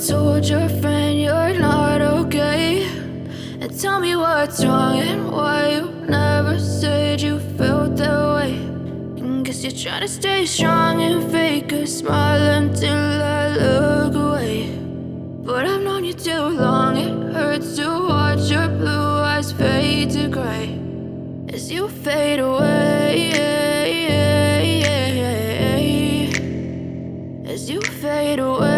told your friend you're not okay, and tell me what's wrong and why you never said you felt that way. And guess you're trying to stay strong and fake a smile until I look away. But I've known you too long, it hurts to watch your blue eyes fade to gray as you fade away, as you fade away.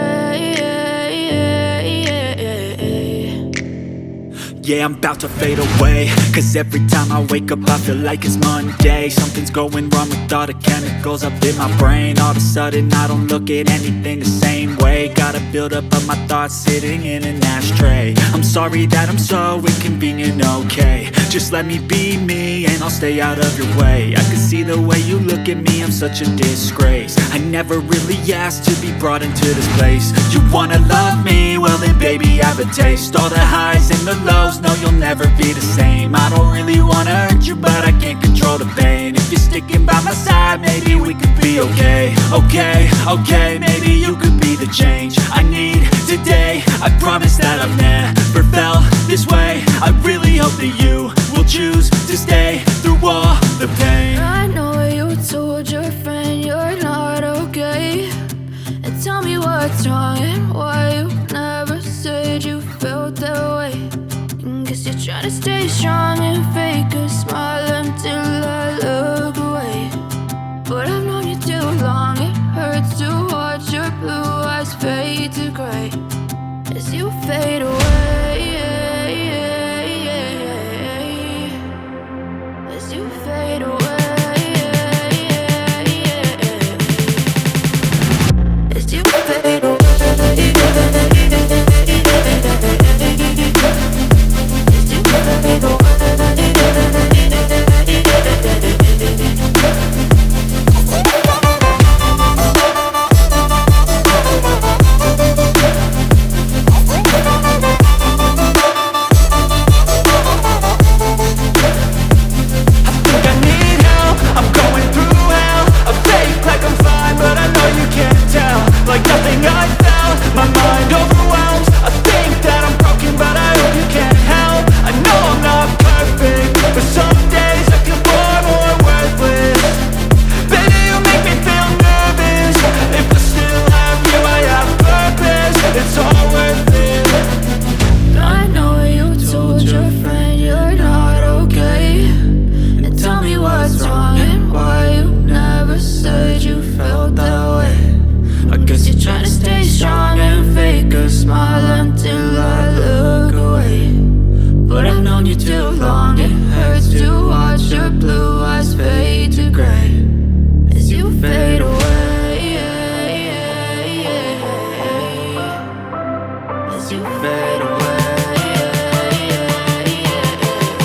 Yeah, I'm about to fade away, cause every time I wake up I feel like it's Monday. Something's going wrong with all the chemicals up in my brain. All of a sudden I don't look at anything the same way. Gotta build up of my thoughts sitting in an ashtray. I'm sorry that I'm so inconvenient, okay. Just let me be me and I'll stay out of your way. I can see the way you look at me, I'm such a disgrace. I never really asked to be brought into this place. You wanna love me? Well then baby I have a taste. All the highs and the lows, no you'll never be the same. I don't really wanna hurt you but I can't control the pain. If you're sticking by my side maybe we could be okay. Okay, maybe you could be the change I need today. I promise that I've never felt this way. I really hope that you will choose to stay through all the pain. I know you told your friend you're not okay, and tell me what's wrong and why you never said you felt that way. And guess you're trying to stay strong and fake a smile until I look away. But I've known you too long, it hurts to watch your blue eyes fade to gray as you fade away, as you fade away, as you fade away. Like nothing I felt, my mind overwhelmed. I think that I'm broken, but I hope you can't help. I know I'm not perfect, but some days I feel far more worthless. Baby, you make me feel nervous. If I still have you, I have purpose. It's all worth it. I know you told your friend you're not okay, and tell me what's wrong and why you never said you felt that way. I guess you're trying to stay strong and fake a smile until I look away. But I've known you too long, it hurts to watch your blue eyes fade to gray as you fade away, as you fade.